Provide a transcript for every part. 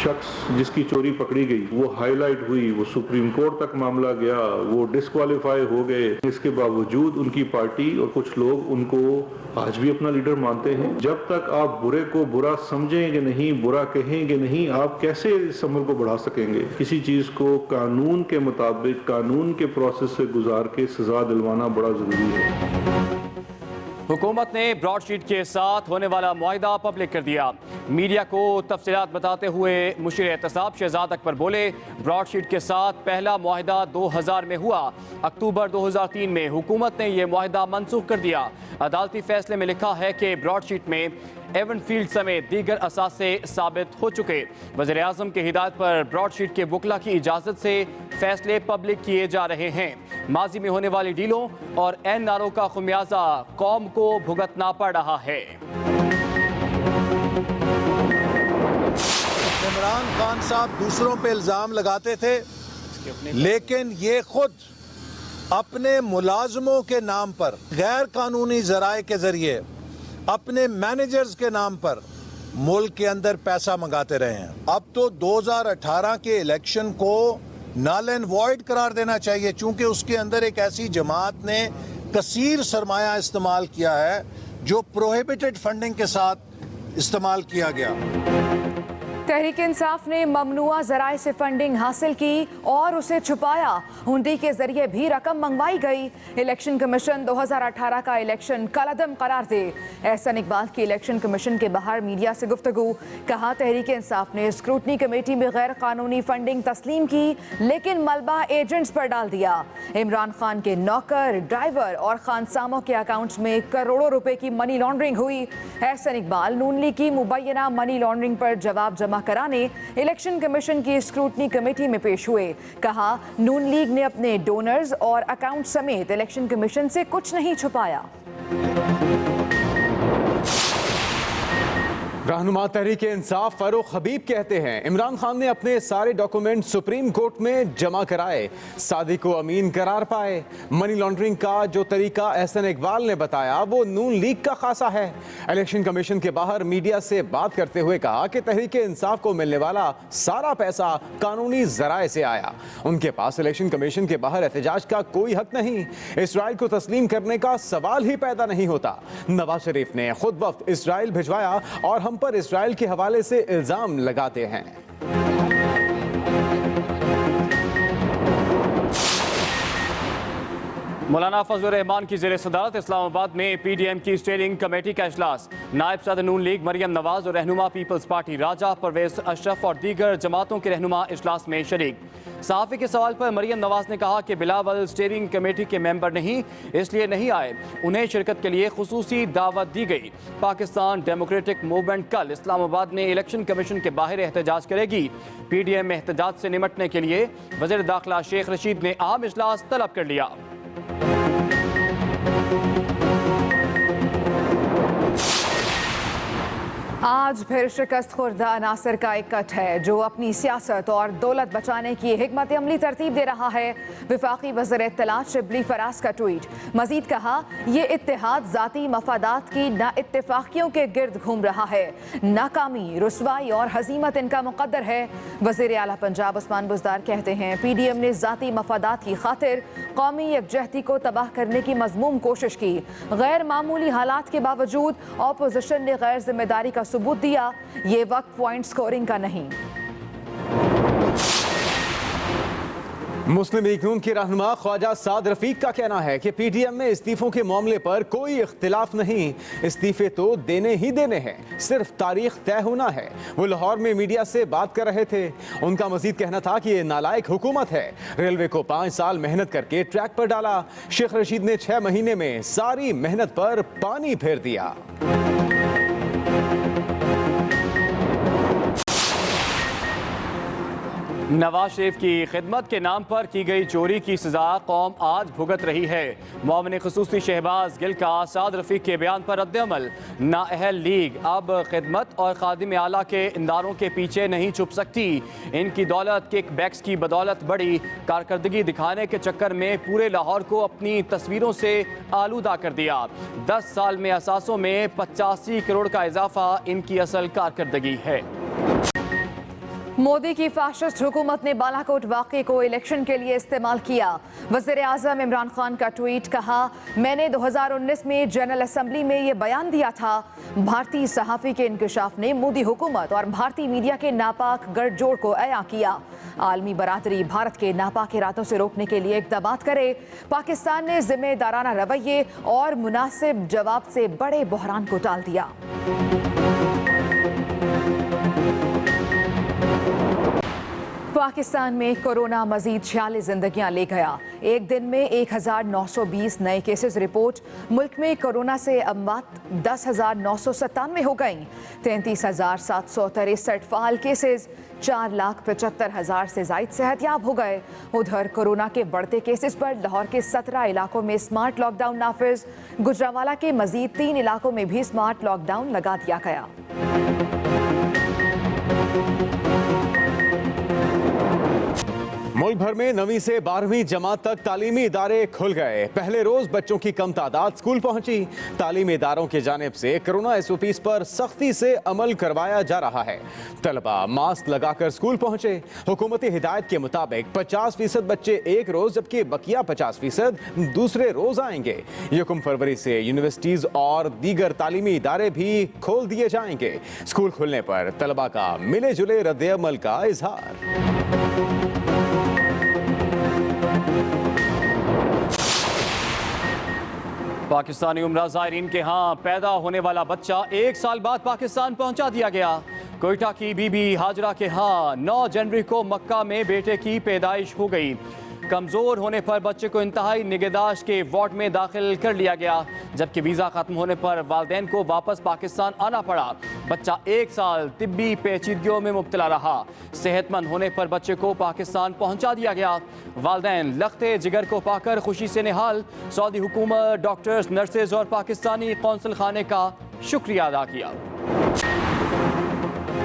शख्स जिसकी चोरी पकड़ी गई वो हाईलाइट हुई, वो सुप्रीम कोर्ट तक मामला गया, वो डिस्क्वालीफाई हो गए। इसके बावजूद उनकी पार्टी और कुछ लोग उनको आज भी अपना लीडर मानते हैं। जब तक आप बुरे को बुरा समझेंगे नहीं, बुरा कहेंगे नहीं, आप कैसे इस अमल को बढ़ा सकेंगे? किसी चीज को कानून के मुताबिक, कानून के प्रोसेस से गुजार के सजा दिलवाना बड़ा जरूरी है। हुकूमत ने ब्रॉडशीट के साथ होने वाला मुआहिदा पब्लिक कर दिया। मीडिया को तफसीलात बताते हुए मुशीर एहतसाब शहजाद अकबर बोले, ब्रॉडशीट के साथ पहला मुआहिदा 2000 में हुआ। अक्टूबर 2003 में हुकूमत ने यह मुआहिदा मनसूख कर दिया। अदालती फैसले में लिखा है कि ब्रॉडशीट में एवनफील्ड समेत दीगर असासे साबित हो चुके। वज़ीर आज़म की हिदायत पर ब्रॉडशीट के वकला की इजाज़त से फैसले पब्लिक किए जा रहे हैं। माजी में होने वाली डीलों और एनआरओ का खुमियाजा कौम को भुगतना पड़ रहा है। इमरान खान साहब दूसरों पे इल्ज़ाम लगाते थे, लेकिन ये खुद अपने मुलाजमों के नाम पर गैर कानूनी ज़राए के ज़रिए अपने मैनेजर्स के नाम पर मुल्क के अंदर पैसा मंगाते रहे हैं। अब तो 2018 के इलेक्शन को नल एंड वॉइड करार देना चाहिए, चूंकि उसके अंदर एक ऐसी जमात ने कसीर सरमाया इस्तेमाल किया है जो प्रोहिबिटेड फंडिंग के साथ इस्तेमाल किया गया। तहरीक इंसाफ ने ममनुआ जराए से फंडिंग हासिल की और उसे छुपाया। हुंडी के जरिए भी रकम मंगवाई गई। इलेक्शन कमीशन 2018 का इलेक्शन कलअदम करार दे। एहसन इकबाल की इलेक्शन कमीशन के बाहर मीडिया से गुफ्तगू। कहा, तहरीक इंसाफ ने स्क्रूटनी कमेटी में गैर कानूनी फंडिंग तस्लीम की, लेकिन मलबा एजेंट्स पर डाल दिया। इमरान खान के नौकर, ड्राइवर और खानसामों के अकाउंट्स में करोड़ों रुपए की मनी लॉन्ड्रिंग हुई। एहसन इकबाल नून लीग की मुबैना मनी लॉन्ड्रिंग पर जवाब जमा कराने इलेक्शन कमीशन की स्क्रूटनी कमेटी में पेश हुए। कहा, नून लीग ने अपने डोनर्स और अकाउंट समेत इलेक्शन कमीशन से कुछ नहीं छुपाया। रहनुमा तहरीक इंसाफ फारूक हबीब कहते हैं, इमरान खान ने अपने सारे डॉक्यूमेंट सुप्रीम कोर्ट में जमा कराए, सादी को अमीन करार पाए। मनी लॉन्ड्रिंग का जो तरीका एहसन इकबाल ने बताया वो नून लीग का खासा है। इलेक्शन कमीशन के बाहर मीडिया से बात करते हुए कहा कि तहरीक इंसाफ को मिलने वाला सारा पैसा कानूनी जराए से आया। उनके पास इलेक्शन कमीशन के बाहर एहतजाज का कोई हक नहीं। इसराइल को तस्लीम करने का सवाल ही पैदा नहीं होता। नवाज शरीफ ने खुद वक्त इसराइल भिजवाया और हम पर इसराइल के हवाले से इल्जाम लगाते हैं। मौलाना फजलुर रहमान की ज़ेर सदारत इस्लामाबाद में पीडीएम की स्टीयरिंग कमेटी का इजलास। नायब सदर नून लीग मरियम नवाज और रहनुमा पीपल्स पार्टी राजा परवेज अशरफ और दीगर जमातों के रहनुमा इजलास में शरीक। सहाफ़ी के सवाल पर मरियम नवाज ने कहा कि बिलावल स्टीयरिंग कमेटी के मेंबर नहीं, इसलिए नहीं आए। उन्हें शिरकत के लिए खुसूसी दावत दी गई। पाकिस्तान डेमोक्रेटिक मूवमेंट कल इस्लामाबाद में इलेक्शन कमीशन के बाहर एहतजाज करेगी। पीडीएम में एहतजाज से निमटने के लिए वज़ीर दाखिला शेख रशीद ने आम इजलास तलब कर लिया। आज फिर शिकस्त खुर्दा नासिर का एक कट है जो अपनी सियासत और दौलत बचाने की हिकमत अमली तरतीब दे रहा है। वफाकी वज़ीर इत्तलात शिबली फराज का ट्वीट। मजीद कहा, ये इत्तेहाद ज़ाती मफादात की नाइत्तेफाकियों के गिर्द घूम रहा है। नाकामी, रुसवाई और हजीमत इनका मुकद्दर है। वज़ीर आला पंजाब उस्मान बुज़दार कहते हैं, पीडीएम ने ज़ाती मफादात की खातिर कौमी यकजहती को तबाह करने की मज़मूम कोशिश की। गैर मामूली हालात के बावजूद ऑपोजिशन ने गैर जिम्मेदारी का सबूत दिया। ये वक्त पॉइंट स्कोरिंग का नहीं। मुस्लिम लीग नून के रहनुमा ख्वाजा साद रफीक का कहना है कि पीडीएम में इस्तीफों के मामले पर कोई इख्तिलाफ नहीं। इस्तीफे तो देने ही देने हैं, सिर्फ तारीख तय होना है। वो लाहौर में मीडिया से बात कर रहे थे। उनका मजीद कहना था कि ये नालायक हुकूमत है। रेलवे को 5 साल मेहनत करके ट्रैक पर डाला। शेख रशीद ने 6 महीने में सारी मेहनत पर पानी फेर दिया। नवाज शरीफ की खिदमत के नाम पर की गई चोरी की सजा कौम आज भुगत रही है। मुआविन खुसूसी शहबाज गिल का साद रफीक के बयान पर रद्द-ए-अमल। नाअहल लीग अब खिदमत और खादिम आला के इंदारों के पीछे नहीं छुप सकती। इनकी दौलत किक बैक्स की बदौलत बड़ी। कारकर्दगी दिखाने के चक्कर में पूरे लाहौर को अपनी तस्वीरों से आलूदा कर दिया। 10 साल में असासों में 85 करोड़ का इजाफा इनकी असल कारकर्दगी है। मोदी की फाशिस्ट हुकूमत ने बालाकोट वाक़े को इलेक्शन के लिए इस्तेमाल किया। वज़ीर-ए-आज़म इमरान खान का ट्वीट, कहा मैंने 2019 में जनरल असम्बली में ये बयान दिया था। भारतीय सहाफ़ी के इंकशाफ ने मोदी हुकूमत और भारतीय मीडिया के नापाक गठजोड़ को अया किया। आलमी बरादरी भारत के नापाक इरादों से रोकने के लिए इक़दामात करे। पाकिस्तान ने जिम्मेदाराना रवैये और मुनासिब जवाब से बड़े बहरान को टाल दिया। पाकिस्तान में कोरोना मजीद 46 जिंदगियां ले गया। एक दिन में 1920 नए केसेस रिपोर्ट। मुल्क में कोरोना से अमवात 10,997 हो गई। 33,763 फाल केसेस। 4,75,000 से जायद सेहतयाब हो गए। उधर कोरोना के बढ़ते केसेस पर लाहौर के 17 इलाकों में स्मार्ट लॉकडाउन नाफिज। गुजरांवाला के मजीद 3 इलाकों में भी स्मार्ट लॉकडाउन लगा दिया गया। मुल्क भर में 9वीं से 12वीं जमात तक तालीमी इदारे खुल गए। पहले रोज बच्चों की कम तादाद स्कूल पहुंची। तालीमी इदारों की जानिब से कोरोना SOPs पर सख्ती से अमल करवाया जा रहा है। तलबा मास्क लगाकर स्कूल पहुंचे। हुकूमती हिदायत के मुताबिक 50% बच्चे एक रोज जबकि बकिया 50% दूसरे रोज आएंगे। 1 फरवरी से यूनिवर्सिटीज और दीगर तालीमी इदारे भी खोल दिए जाएंगे। स्कूल खुलने पर तलबा का मिले जुले रद्द-ए-अमल का इजहार। पाकिस्तानी उम्रा ज़ायरीन के यहाँ पैदा होने वाला बच्चा 1 साल बाद पाकिस्तान पहुंचा दिया गया। कोयटा की बीबी हाजरा के यहाँ 9 जनवरी को मक्का में बेटे की पैदाइश हो गई। कमज़ोर होने पर बच्चे को इंतहाई निगहदाश्त के वार्ड में दाखिल कर लिया गया, जबकि वीज़ा ख़त्म होने पर वालिदैन को वापस पाकिस्तान आना पड़ा। बच्चा 1 साल तिब्बी पेचीदगियों में मुब्तला रहा। सेहतमंद होने पर बच्चे को पाकिस्तान पहुंचा दिया गया। वालिदैन लख्ते जिगर को पाकर खुशी से निहाल। सऊदी हुकूमत, डॉक्टर्स, नर्सेज और पाकिस्तानी कौंसल खाने का शुक्रिया अदा किया।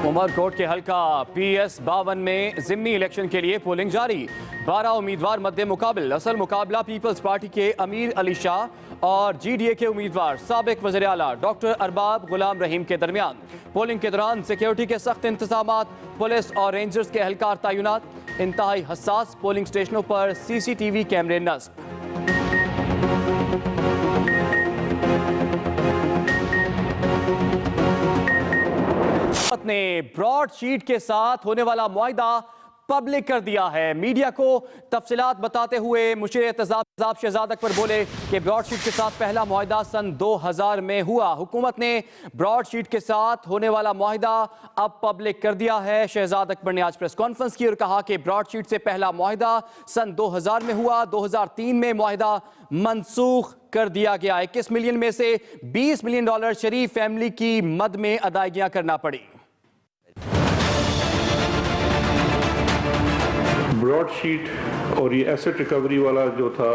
उमरकोट के हल्का PS 52 में ज़िमनी इलेक्शन के लिए पोलिंग जारी। 12 उम्मीदवार मद्दे मुकाबिल। असल मुकाबला पीपल्स पार्टी के अमीर अली शाह और GDA के उम्मीदवार साबिक वज़ीर आला डॉक्टर अरबाब गुलाम रहीम के दरमियान। पोलिंग के दौरान सिक्योरिटी के सख्त इंतजामात, पुलिस और रेंजर्स के एहलकार तैनात। इंतहाई हसास पोलिंग स्टेशनों पर CCTV कैमरे नस्ब। ने ब्रॉडशीट के साथ होने वाला मुआहिदा पब्लिक कर दिया है। मीडिया को तफसीलात बताते हुए मुशीर एहतसाब शहजाद अकबर बोले कि ब्रॉडशीट के साथ पहला मुआहिदा सन 2000 में हुआ। हुकूमत ने ब्रॉडशीट के साथ होने वाला मुआहिदा अब पब्लिक कर दिया है। शहजाद अकबर ने आज प्रेस कॉन्फ्रेंस की और कहा कि ब्रॉडशीट से पहला मुआहिदा सन 2000 में हुआ। 2003 में मुआहिदा मनसूख कर दिया गया। 21 मिलियन में से $20 मिलियन शरीफ फैमिली की मद में अदायगियां करना पड़ी। ब्रॉडशीट और ये एसेट रिकवरी वाला जो था,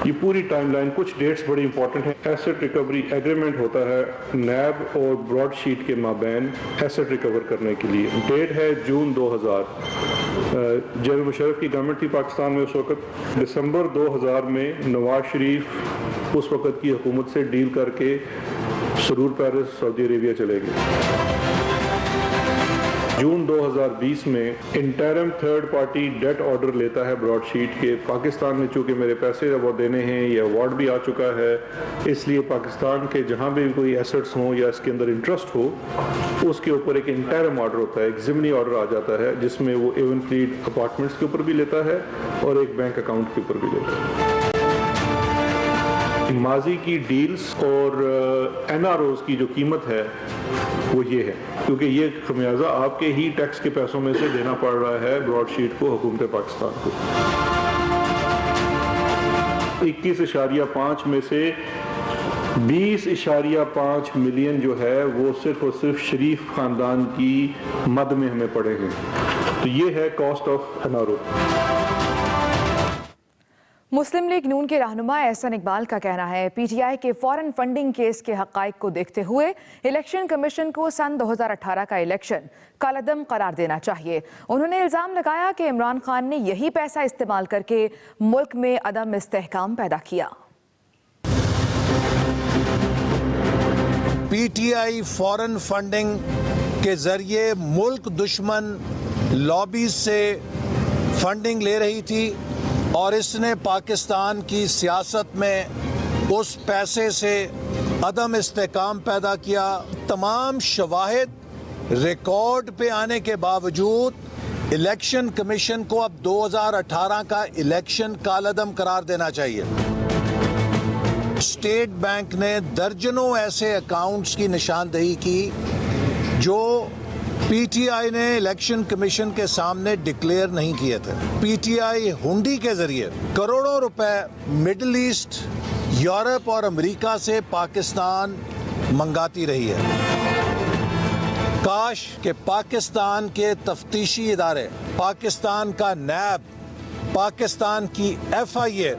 ये पूरी टाइमलाइन, कुछ डेट्स बड़ी इंपॉर्टेंट हैं। एसेट रिकवरी एग्रीमेंट होता है नैब और ब्रॉडशीट के माबैन एसेट रिकवर करने के लिए। डेट है जून 2000। जनरल मुशर्रफ की गवर्नमेंट थी पाकिस्तान में उस वक्त। दिसंबर 2000 में नवाज शरीफ उस वक्त की हुकूमत से डील करके सरूर पेरिस सऊदी अरेबिया चले गए। जून 2020 में interim third party debt order लेता है ब्रॉडशीट के। पाकिस्तान में चूंकि मेरे पैसे वो देने हैं, ये अवार्ड भी आ चुका है, इसलिए पाकिस्तान के जहां भी कोई एसेट्स हों या इसके अंदर इंटरेस्ट हो, उसके ऊपर एक इंटरिम ऑर्डर होता है, एक ज़िमनी ऑर्डर आ जाता है, जिसमें वो एवन फ्लीट अपार्टमेंट्स के ऊपर भी लेता है और एक बैंक अकाउंट के ऊपर भी लेता है। माजी की डील्स और NROs की जो कीमत है वो ये है, क्योंकि ये खमियाजा आपके ही टैक्स के पैसों में से देना पड़ रहा है ब्रॉडशीट को, हुकूमत पाकिस्तान को। 21.5 में से 20.5 मिलियन जो है वो सिर्फ और सिर्फ शरीफ खानदान की मद में हमें पड़े हैं। तो ये है cost of NRO। Muslim League Noon के रहनुमा एहसन इकबाल का कहना है PTI के फॉरेन फंडिंग केस के हक़ाइक़ को देखते हुए इलेक्शन कमीशन को सन 2018 का इलेक्शन कालादम करार देना चाहिए। उन्होंने इल्ज़ाम लगाया कि इमरान खान ने यही पैसा इस्तेमाल करके मुल्क में अदम इस्तेहकाम पैदा किया। PTI फॉरेन फंडिंग के जरिए मुल्क दुश्मन लॉबीज से फंडिंग ले रही थी और इसने पाकिस्तान की सियासत में उस पैसे से अदम इस्तेकाम पैदा किया। तमाम शवाहिद रिकॉर्ड पे आने के बावजूद इलेक्शन कमीशन को अब 2018 का इलेक्शन कालअदम करार देना चाहिए। स्टेट बैंक ने दर्जनों ऐसे अकाउंट्स की निशानदेही की जो पीटीआई ने इलेक्शन कमीशन के सामने डिक्लेयर नहीं किए थे। पीटीआई हुंडी के जरिए करोड़ों रुपए मिडिल ईस्ट, यूरोप और अमेरिका से पाकिस्तान मंगाती रही है। काश कि पाकिस्तान के तफ्तीशी इदारे, पाकिस्तान का नैब, पाकिस्तान की FIA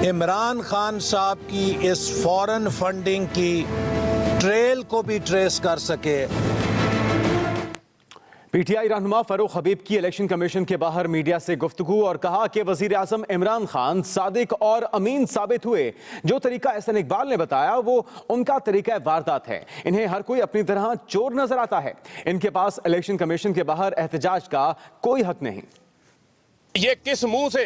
इमरान खान साहब की इस फॉरेन फंडिंग की ट्रेल को भी ट्रेस कर सके। पीटीआई रहनुमा फरूख हबीब की इलेक्शन कमीशन के बाहर मीडिया से गुफ्तगू और कहा कि वजीर आजम इमरान खान सादिक और अमीन साबित हुए। जो तरीका एहसन इकबाल ने बताया वो उनका तरीका वारदात है। इन्हें हर कोई अपनी तरह चोर नजर आता है। इनके पास इलेक्शन कमीशन के बाहर एहतजाज का कोई हक नहीं। ये किस मुंह से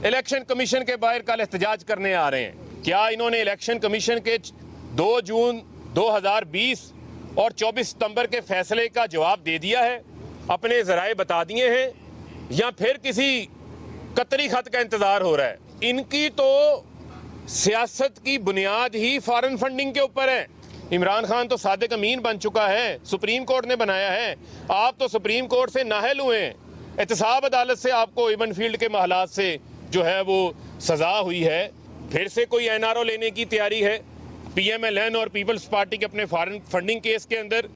इलेक्शन कमीशन के बाहर कल एहतजाज करने आ रहे हैं? क्या इन्होंने इलेक्शन कमीशन के 2 जून 2020 और 24 सितंबर के फैसले का जवाब दे दिया है, अपने जराए बता दिए हैं, या फिर किसी कतरी खत का इंतजार हो रहा है? इनकी तो सियासत की बुनियाद ही फॉरेन फंडिंग के ऊपर है। इमरान खान तो सादिक अमीन बन चुका है, सुप्रीम कोर्ट ने बनाया है। आप तो सुप्रीम कोर्ट से नाहल हुए हैं। एहतसाब अदालत से आपको इवन फील्ड के मामलात से जो है वो सजा हुई है। फिर से कोई NRO लेने की तैयारी है PMLN और पीपल्स पार्टी के अपने फॉरेन फंडिंग केस के अंदर।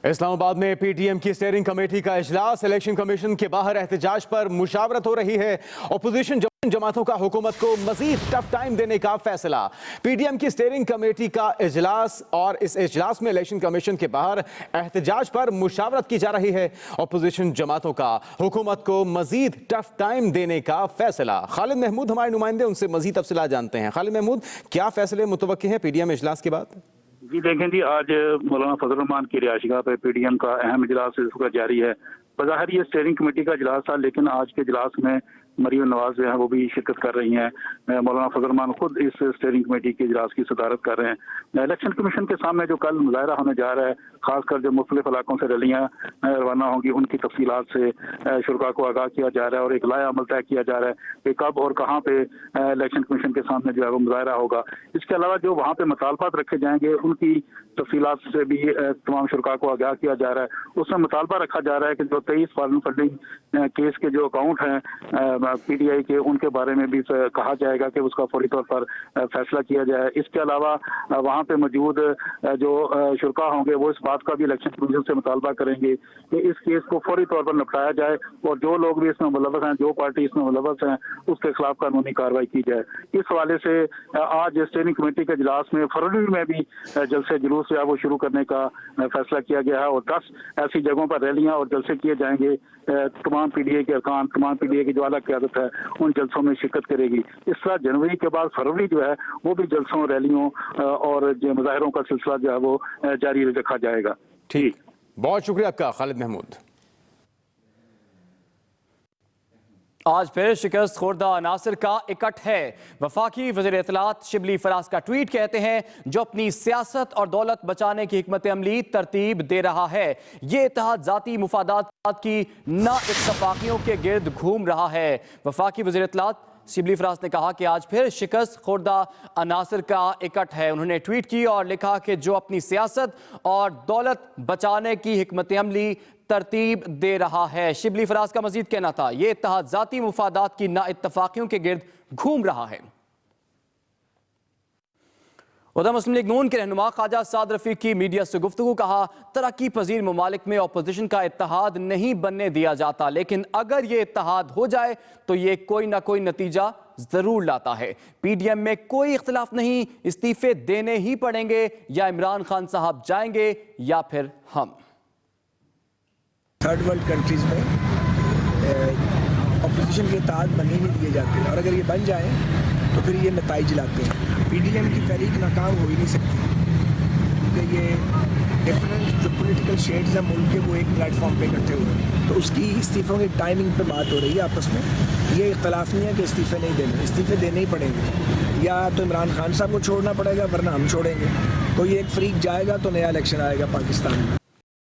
इस्लामाबाद में PTM की स्टीयरिंग कमेटी का इजलास। इलेक्शन कमीशन के बाहर एहतजाज पर मुशावरत हो रही है। अपोजिशन जमातों का हुकूमत को मजीद टफ टाइम देने का फैसला। PTM की स्टीयरिंग कमेटी का इजलास और इस इजलास में इलेक्शन कमीशन के बाहर एहतजाज पर मुशावरत की जा रही है। अपोजिशन जमातों का हुकूमत को मजीद टफ टाइम देने का फैसला। खालिद महमूद हमारे नुमाइंदे, उनसे मजीद तफसीलात जानते हैं। खालिद महमूद, क्या फैसले मुतवक्किल हैं PTM इजलास के बाद? जी देखें जी, आज मौलाना फजल रहमान की रिहायशगाह पर PTM का अहम इजलास इस वक्त जारी है। बज़ाहिर ये स्टीयरिंग कमेटी का इजलास था, लेकिन आज के इजलास में मरियम नवाज जो है वो भी शिरकत कर रही हैं। मौलाना फजल रहमान खुद इस स्टीयरिंग कमेटी के इजलास की सदारत कर रहे हैं। इलेक्शन कमीशन के सामने जो कल मुजाहरा होने जा रहा है, खासकर जो मुख्तलिफ इलाकों से रैलियाँ रवाना होंगी, उनकी तफसीलात से शुरा को आगाह किया जा रहा है और एक लाया अमल तय किया जा रहा है कि कब और कहाँ पे इलेक्शन कमीशन के सामने जो है वो मुजाहरा होगा। इसके अलावा जो वहाँ पे मुतालबात रखे जाएंगे उनकी तफसीलात से भी तमाम शुरा को आगाह किया जा रहा है। उसमें मुतालबा रखा जा रहा है कि जो 23 फॉरेन फंडिंग केस के जो अकाउंट हैं PTI के, उनके बारे में भी कहा जाएगा कि उसका फौरी तौर पर फैसला किया जाए। इसके अलावा वहाँ पे मौजूद जो शुरा होंगे वो इस बात का भी इलेक्शन कमीशन से मुतालबा करेंगे कि इस केस को फौरी तौर पर निपटाया जाए और जो लोग भी इसमें मुलव्वस हैं, जो पार्टी इसमें मुलव्वस हैं, उसके खिलाफ कानूनी कार्रवाई की जाए। इस हवाले से आज स्टीयरिंग कमेटी के इजलास में फरवरी में भी जलसे जुलूस जो है वो शुरू करने का फैसला किया गया है और 10 ऐसी जगहों पर रैलियाँ और जलसे किए जाएंगे। तमाम PTI के अरकान, तमाम PTI की जो आला क़यादत है, उन जलसों में शिरकत करेगी। इस तरह जनवरी के बाद फरवरी जो है वो भी जलसों, रैलियों और मुजाहरों का सिलसिला जो है वो जारी रखा जाएगा। ठीक, बहुत शुक्रिया आपका खालिद महमूद। आज फिर शिकस्त खुर्दा अनासिर का इकट्ठ है। वफाकी वज़ीर इत्तलात शिबली फराज का ट्वीट कहते हैं, जो अपनी सियासत और दौलत बचाने की हिकमत अमली तरतीब दे रहा है, ये इत्तेहाद जाती मुफादात की ना इत्तफाकियों के गिर्द घूम रहा है। वफाकी वज़ीर इत्तलात शिबली फराज ने कहा कि आज फिर शिकस्त खुर्दा अनासिर का इकट्ठ है। उन्होंने ट्वीट की और लिखा कि जो अपनी सियासत और दौलत बचाने की हिकमत अमली तरतीब दे रहा है। शिबली फराज का मजीद कहना था, ये इत्तेहाद जाती मुफादात की ना इत्तफाकियों के गिर्द घूम रहा है। उधर मुस्लिम लीग नून के रहनुमा ख्वाजा साद रफीक की मीडिया से गुफ्तगू। कहा, तरक्की पजीर ममालिक में अपोजिशन का इत्तेहाद नहीं बनने दिया जाता, लेकिन अगर ये इत्तेहाद हो जाए तो ये कोई ना कोई नतीजा जरूर लाता है। PDM में कोई इख्तिलाफ नहीं, इस्तीफे देने ही पड़ेंगे, या इमरान खान साहब जाएंगे या फिर हम। थर्ड वर्ल्ड कंट्रीज में अपोजिशन के इत्तेहाद बनने नहीं दिए जाते और अगर ये बन जाए तो फिर ये नताइज लाते हैं। PDM की तहरीक नाकाम हो ही नहीं सकती क्योंकि ये डिफरेंट जो पॉलिटिकल शेड्स हैं मुल्क के, वो एक प्लेटफॉर्म पे इकट्ठे हुए हैं, तो उसकी इस्तीफों की टाइमिंग पे बात हो रही है आपस में। ये इख्तलाफ नहीं है कि इस्तीफे नहीं देने, इस्तीफे देने ही पड़ेंगे, या तो इमरान खान साहब को छोड़ना पड़ेगा वरना हम छोड़ेंगे। कोई एक फ्रीक जाएगा तो नया इलेक्शन आएगा पाकिस्तान में।